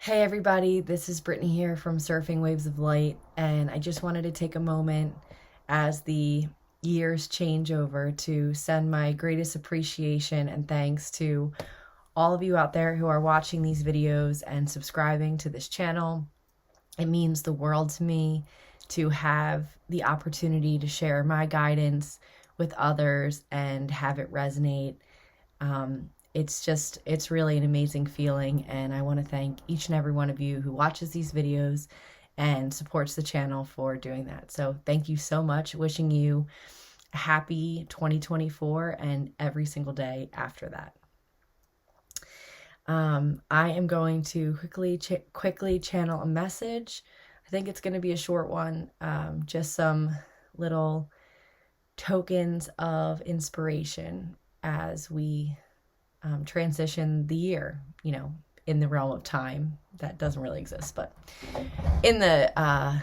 Hey everybody, this is Brittany here from Surfing Waves of Light, and I just wanted to take a moment as the years change over to send my greatest appreciation and thanks to all of you out there who are watching these videos and subscribing to this channel. It means the world to me to have the opportunity to share my guidance with others and have it resonate. It's really an amazing feeling, and I want to thank each and every one of you who watches these videos and supports the channel for doing that. So thank you so much. Wishing you a happy 2024 and every single day after that. I am going to quickly channel a message. I think it's going to be a short one, just some little tokens of inspiration as we transition the year, in the realm of time that doesn't really exist, but in the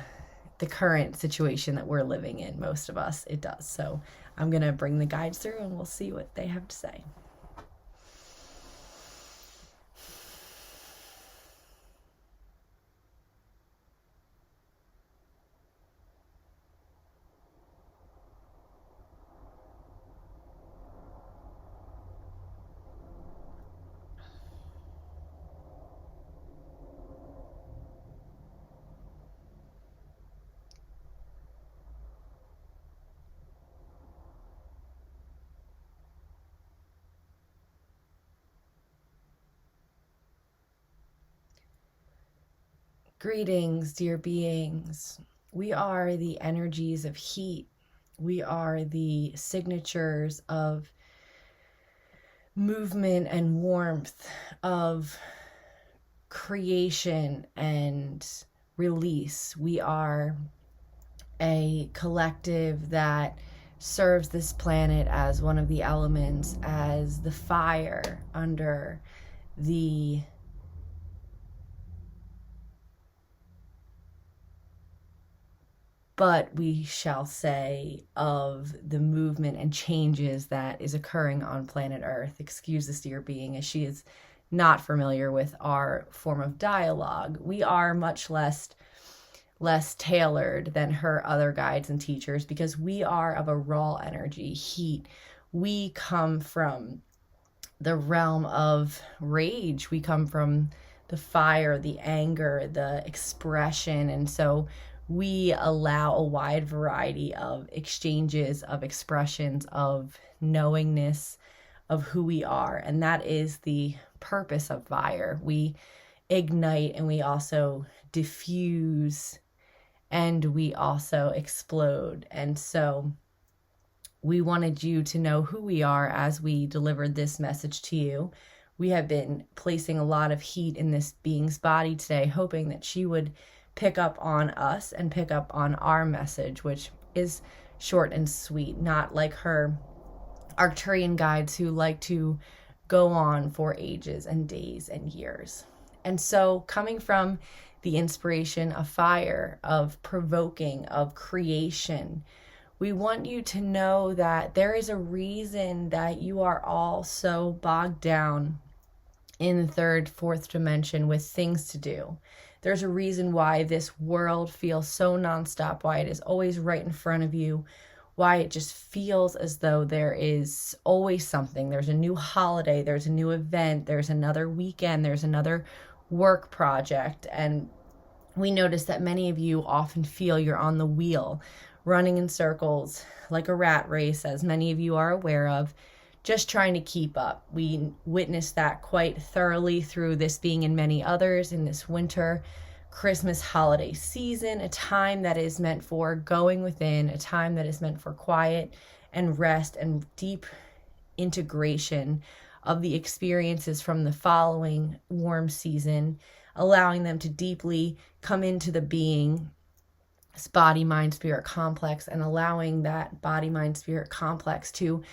current situation that we're living in, most of us, it does. So I'm gonna bring the guides through and we'll see what they have to say. Greetings, dear beings. We are the energies of heat. We are the signatures of movement and warmth, of creation and release. We are a collective that serves this planet as one of the elements, as the fire under the but we shall say of the movement and changes that is occurring on planet Earth. Excuse this dear being, as she is not familiar with our form of dialogue. We are much less tailored than her other guides and teachers because we are of a raw energy, heat. We come from the realm of rage. We come from the fire, the anger, the expression, and so we allow a wide variety of exchanges, of expressions, of knowingness of who we are. And that is the purpose of fire. We ignite and we also diffuse and we also explode. And so we wanted you to know who we are as we delivered this message to you. We have been placing a lot of heat in this being's body today, hoping that she would pick up on us and pick up on our message, which is short and sweet, not like her Arcturian guides who like to go on for ages and days and years. And so coming from the inspiration of fire, of provoking, of creation, we want you to know that there is a reason that you are all so bogged down in the third, fourth dimension with things to do. There's a reason why this world feels so nonstop, why it is always right in front of you, why it just feels as though there is always something. There's a new holiday, there's a new event, there's another weekend, there's another work project. And we notice that many of you often feel you're on the wheel, running in circles like a rat race, as many of you are aware of, just trying to keep up. We witnessed that quite thoroughly through this being and many others in this winter Christmas holiday season, a time that is meant for going within, a time that is meant for quiet and rest and deep integration of the experiences from the following warm season, allowing them to deeply come into the being body, mind, spirit complex, and allowing that body, mind, spirit complex to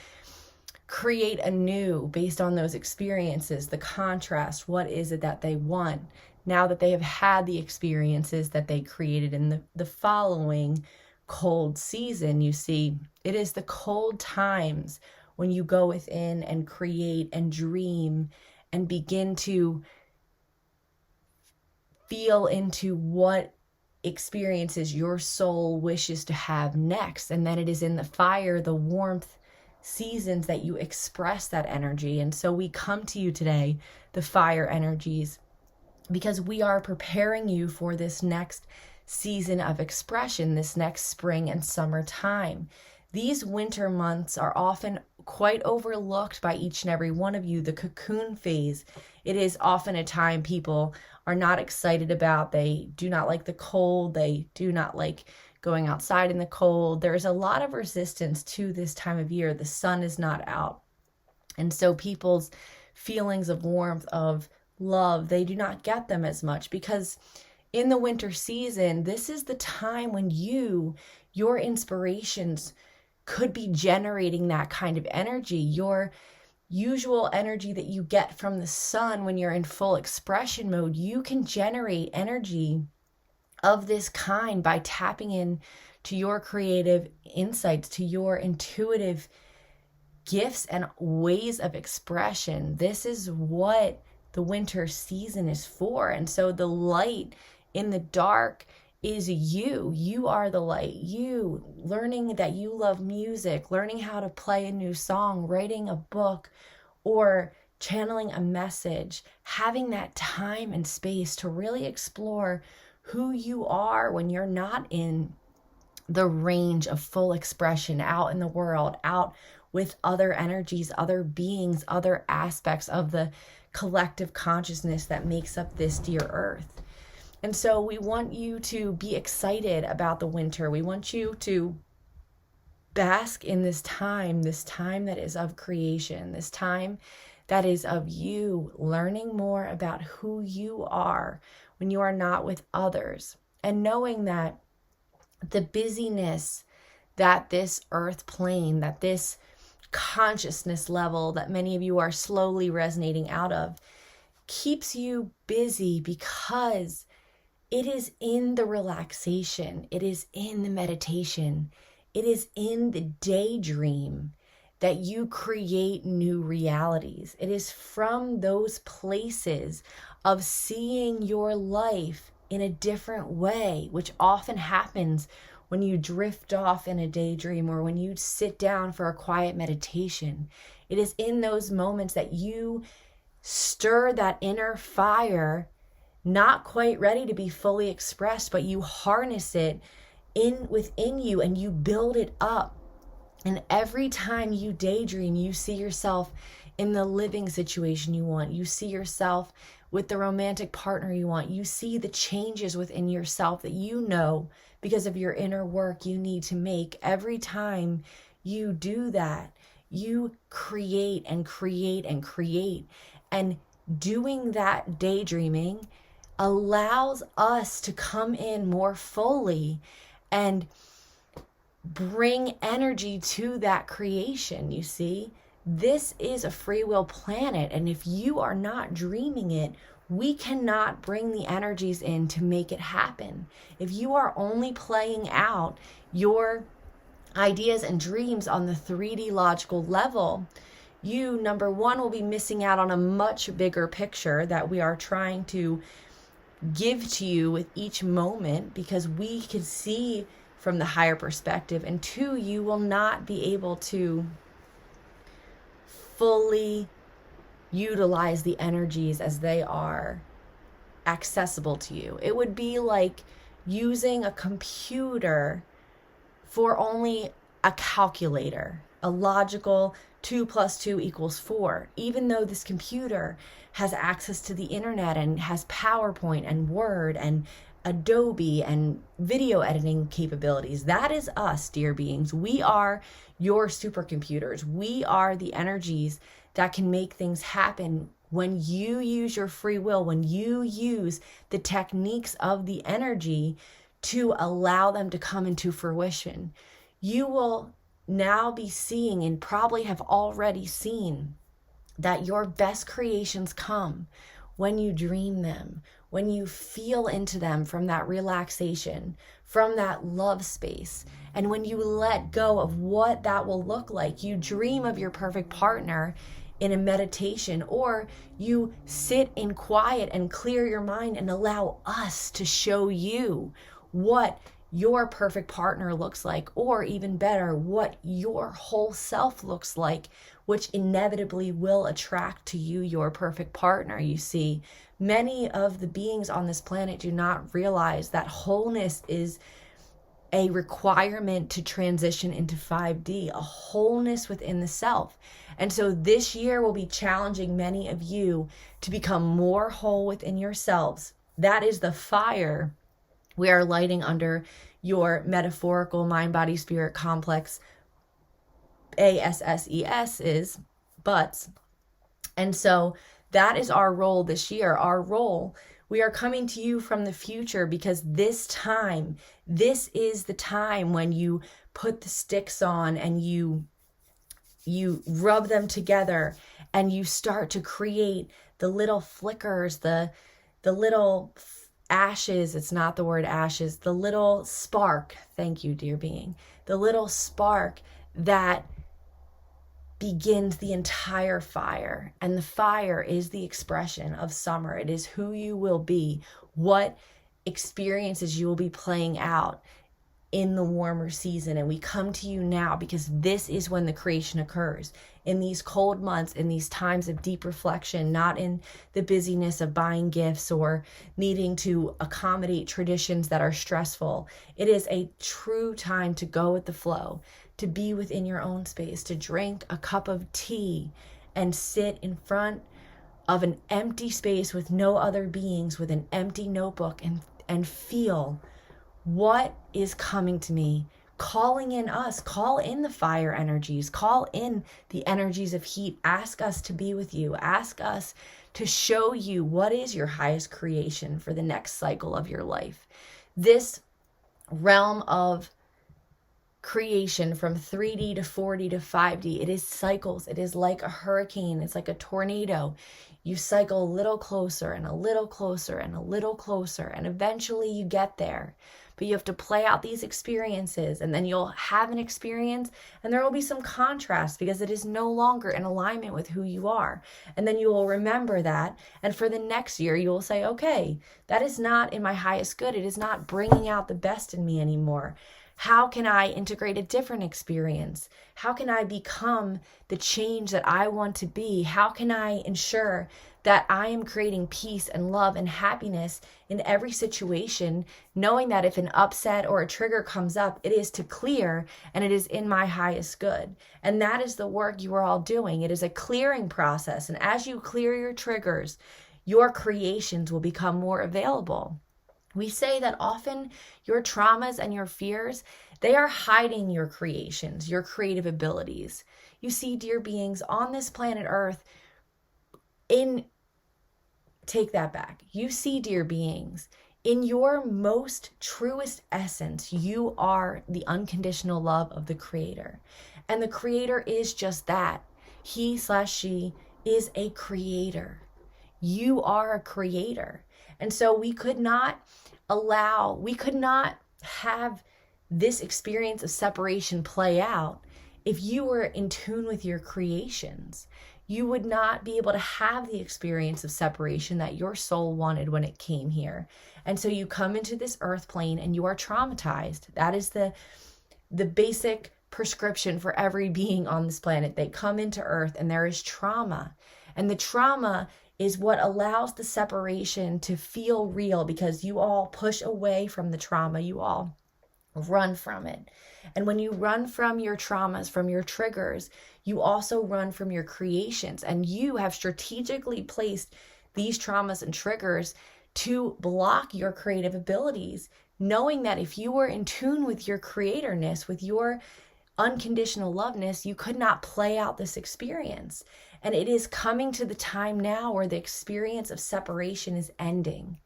create anew based on those experiences, the contrast. What is it that they want now that they have had the experiences that they created in the following cold season? You see, it is the cold times when you go within and create and dream and begin to feel into what experiences your soul wishes to have next. And then it is in the fire, the warmth seasons, that you express that energy. And so we come to you today, the fire energies, because we are preparing you for this next season of expression, this next spring and summer time. These winter months are often quite overlooked by each and every one of you. The cocoon phase, it is often a time people are not excited about. They do not like the cold. They do not like going outside in the cold. There's a lot of resistance to this time of year. The sun is not out. And so people's feelings of warmth, of love, they do not get them as much, because in the winter season, this is the time when your inspirations could be generating that kind of energy. Your usual energy that you get from the sun when you're in full expression mode, you can generate energy of this kind by tapping in to your creative insights, to your intuitive gifts and ways of expression. This is what the winter season is for. And so the light in the dark is you. You are the light. You learning that you love music, learning how to play a new song, writing a book, or channeling a message, having that time and space to really explore who you are when you're not in the range of full expression out in the world, out with other energies, other beings, other aspects of the collective consciousness that makes up this dear earth. And so we want you to be excited about the winter. We want you to bask in this time that is of creation, this time that is of you learning more about who you are when you are not with others, and knowing that the busyness that this earth plane, that this consciousness level that many of you are slowly resonating out of, keeps you busy, because it is in the relaxation, it is in the meditation, it is in the daydream that you create new realities. It is from those places of seeing your life in a different way, which often happens when you drift off in a daydream or when you sit down for a quiet meditation. It is in those moments that you stir that inner fire, not quite ready to be fully expressed, but you harness it within you and you build it up. And every time you daydream, you see yourself in the living situation you want. You see yourself with the romantic partner you want. You see the changes within yourself that you know because of your inner work you need to make. Every time you do that, you create and create and create. And doing that daydreaming allows us to come in more fully and bring energy to that creation. You see, this is a free will planet, and if you are not dreaming it, we cannot bring the energies in to make it happen. If you are only playing out your ideas and dreams on the 3D logical level, you, number one, will be missing out on a much bigger picture that we are trying to give to you with each moment, because we can see from the higher perspective. And two, you will not be able to fully utilize the energies as they are accessible to you. It would be like using a computer for only a calculator, a logical 2 + 2 = 4. Even though this computer has access to the internet and has PowerPoint and Word and Adobe and video editing capabilities. That is us, dear beings. We are your supercomputers. We are the energies that can make things happen when you use your free will, when you use the techniques of the energy to allow them to come into fruition. You will now be seeing, and probably have already seen, that your best creations come when you dream them, when you feel into them from that relaxation, from that love space, and when you let go of what that will look like. You dream of your perfect partner in a meditation, or you sit in quiet and clear your mind and allow us to show you what your perfect partner looks like, or even better, what your whole self looks like, which inevitably will attract to you your perfect partner. You see, many of the beings on this planet do not realize that wholeness is a requirement to transition into 5D, a wholeness within the self. And so this year will be challenging many of you to become more whole within yourselves. That is the fire we are lighting under your metaphorical mind, body, spirit complex, ASSES is butts. And so that is our role this year. Our role, we are coming to you from the future, because this is the time when you put the sticks on and you rub them together and you start to create the little flickers, the little ashes. It's not the word ashes, the little spark. Thank you, dear being. The little spark that begins the entire fire. And the fire is the expression of summer. It is who you will be, what experiences you will be playing out in the warmer season. And we come to you now because this is when the creation occurs. In these cold months, in these times of deep reflection, not in the busyness of buying gifts or needing to accommodate traditions that are stressful. It is a true time to go with the flow, to be within your own space, to drink a cup of tea and sit in front of an empty space with no other beings, with an empty notebook, and feel what is coming to me, calling in us, call in the fire energies, call in the energies of heat, ask us to be with you, ask us to show you what is your highest creation for the next cycle of your life. This realm of creation from 3D to 4D to 5D, it is cycles. It is like a hurricane. It's like a tornado. You cycle a little closer and a little closer and a little closer, and eventually you get there. But you have to play out these experiences, and then you'll have an experience and there will be some contrast because it is no longer in alignment with who you are. And then you will remember that. And for the next year, you will say, okay, that is not in my highest good. It is not bringing out the best in me anymore. How can I integrate a different experience? How can I become the change that I want to be? How can I ensure that I am creating peace and love and happiness in every situation, knowing that if an upset or a trigger comes up, it is to clear and it is in my highest good. And that is the work you are all doing. It is a clearing process. And as you clear your triggers, your creations will become more available. We say that often your traumas and your fears, they are hiding your creations, your creative abilities. You see, dear beings, on this planet Earth, take that back. You see, dear beings, in your most truest essence, you are the unconditional love of the Creator. And the Creator is just that. He/she is a creator. You are a creator. And so we could not have this experience of separation play out if you were in tune with your creations. You would not be able to have the experience of separation that your soul wanted when it came here. And so you come into this earth plane and you are traumatized. That is the basic prescription for every being on this planet. They come into earth and there is trauma. And the trauma is what allows the separation to feel real, because you all push away from the trauma. You all run from it. And when you run from your traumas, from your triggers, you also run from your creations. And you have strategically placed these traumas and triggers to block your creative abilities, knowing that if you were in tune with your creatorness, with your unconditional loveness, you could not play out this experience. And it is coming to the time now where the experience of separation is ending.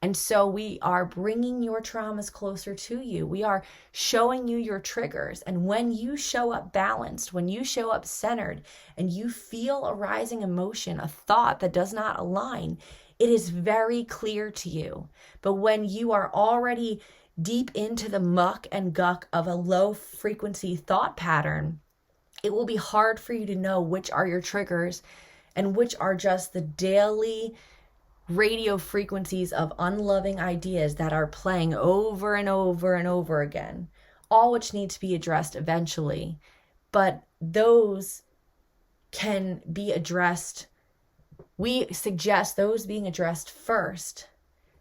And so we are bringing your traumas closer to you. We are showing you your triggers. And when you show up balanced, when you show up centered, and you feel a rising emotion, a thought that does not align, it is very clear to you. But when you are already deep into the muck and guck of a low frequency thought pattern, It will be hard for you to know which are your triggers and which are just the daily radio frequencies of unloving ideas that are playing over and over and over again, all which need to be addressed eventually. But those can be addressed. We suggest those being addressed first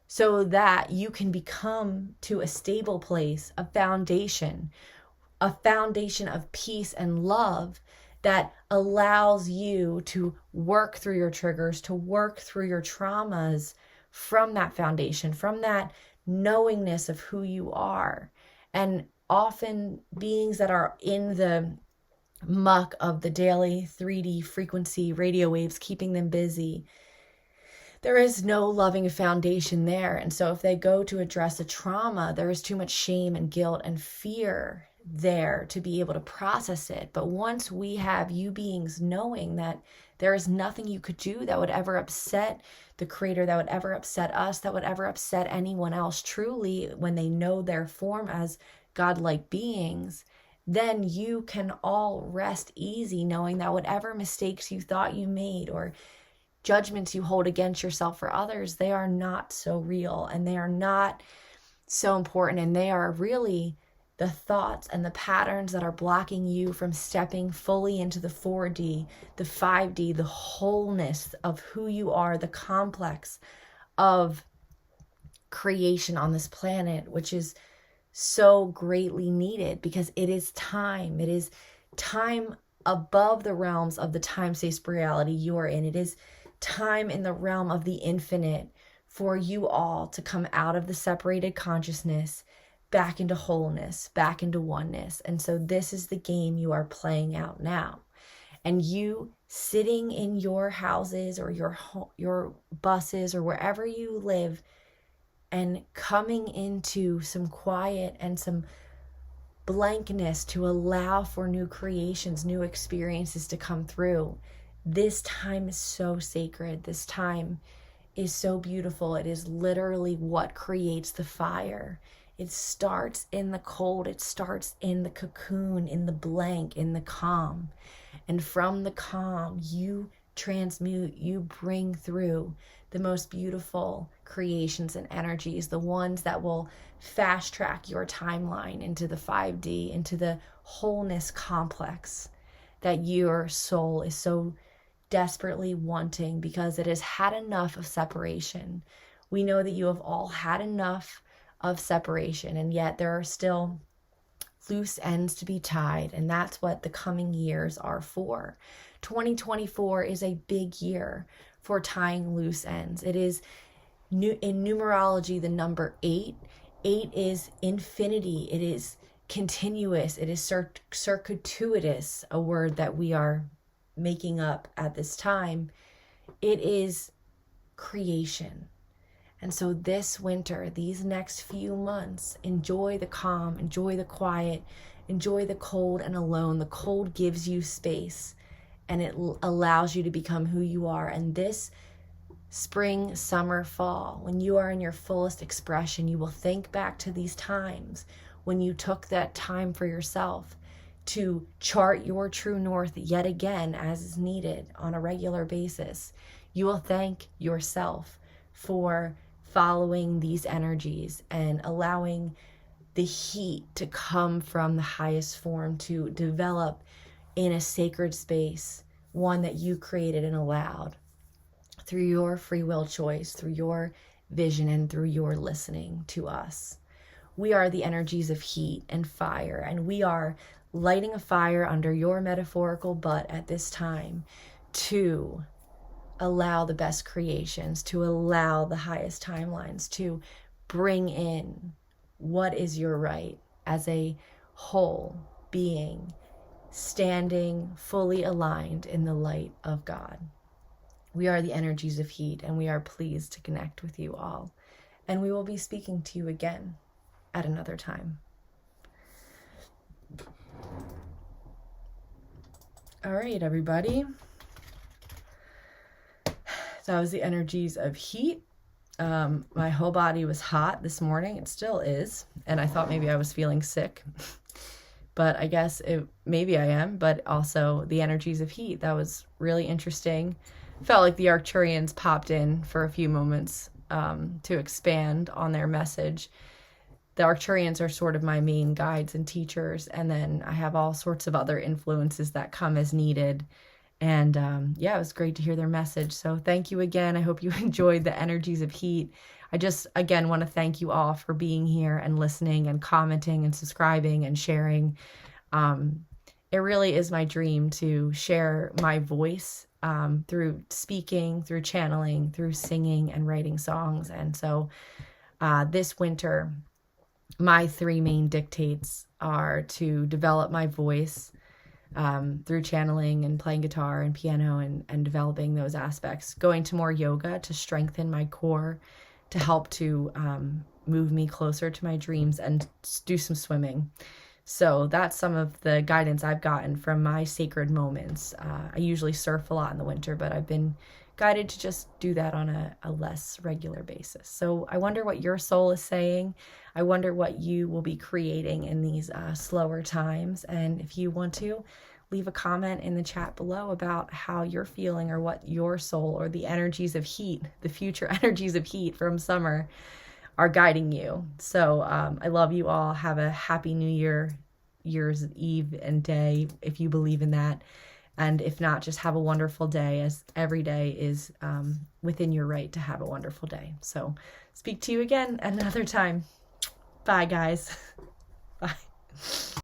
so that you can become to a stable place, a foundation of peace and love that allows you to work through your triggers, to work through your traumas from that foundation, from that knowingness of who you are. And often beings that are in the muck of the daily 3D frequency radio waves, keeping them busy, there is no loving foundation there. And so if they go to address a trauma, there is too much shame and guilt and fear there to be able to process it. But once we have you beings knowing that there is nothing you could do that would ever upset the creator, that would ever upset us, that would ever upset anyone else truly when they know their form as godlike beings, then you can all rest easy knowing that whatever mistakes you thought you made or judgments you hold against yourself for others, they are not so real and they are not so important, and they are really the thoughts and the patterns that are blocking you from stepping fully into the 4D, the 5D, the wholeness of who you are, the complex of creation on this planet, which is so greatly needed because it is time. It is time above the realms of the time-space reality you are in. It is time in the realm of the infinite for you all to come out of the separated consciousness back into wholeness, back into oneness. And so this is the game you are playing out now. And you sitting in your houses or your buses or wherever you live and coming into some quiet and some blankness to allow for new creations, new experiences to come through. This time is so sacred. This time is so beautiful. It is literally what creates the fire. It starts in the cold. It starts in the cocoon, in the blank, in the calm. And from the calm, you transmute, you bring through the most beautiful creations and energies, the ones that will fast track your timeline into the 5D, into the wholeness complex that your soul is so desperately wanting because it has had enough of separation. We know that you have all had enough of separation, and yet there are still loose ends to be tied, and that's what the coming years are for. 2024 is a big year for tying loose ends. It is in numerology the number 8. 8 is infinity. It is continuous. It is circuitous, a word that we are making up at this time. It is creation. And so this winter, these next few months, enjoy the calm, enjoy the quiet, enjoy the cold and alone. The cold gives you space and it allows you to become who you are. And this spring, summer, fall, when you are in your fullest expression, you will think back to these times when you took that time for yourself to chart your true north yet again as is needed on a regular basis. You will thank yourself for following these energies and allowing the heat to come from the highest form to develop in a sacred space, one that you created and allowed through your free will choice, through your vision, and through your listening to us. We are the energies of heat and fire, and we are lighting a fire under your metaphorical butt at this time to allow the best creations, to allow the highest timelines, to bring in what is your right as a whole being, standing fully aligned in the light of God. We are the energies of heat, and we are pleased to connect with you all. And we will be speaking to you again at another time. All right, everybody. That was the energies of heat. My whole body was hot this morning. It still is. And I thought maybe I was feeling sick. but I guess maybe I am, but also the energies of heat. That was really interesting. Felt like the Arcturians popped in for a few moments to expand on their message. The Arcturians are sort of my main guides and teachers, and then I have all sorts of other influences that come as needed. And yeah, it was great to hear their message. So thank you again. I hope you enjoyed the energies of heat. I just, again, want to thank you all for being here and listening and commenting and subscribing and sharing. It really is my dream to share my voice through speaking, through channeling, through singing and writing songs. And so this winter, my three main dictates are to develop my voice through channeling and playing guitar and piano and developing those aspects, going to more yoga to strengthen my core, to help to move me closer to my dreams, and do some swimming. So that's some of the guidance I've gotten from my sacred moments. I usually surf a lot in the winter, but I've been guided to just do that on a less regular basis. So I wonder what your soul is saying. I wonder what you will be creating in these slower times. And if you want to, leave a comment in the chat below about how you're feeling or what your soul or the energies of heat, the future energies of heat from summer, are guiding you. So I love you all. Have a happy New Year's Eve and day, if you believe in that. And if not, just have a wonderful day, as every day is within your right to have a wonderful day. So speak to you again another time. Bye, guys. Bye.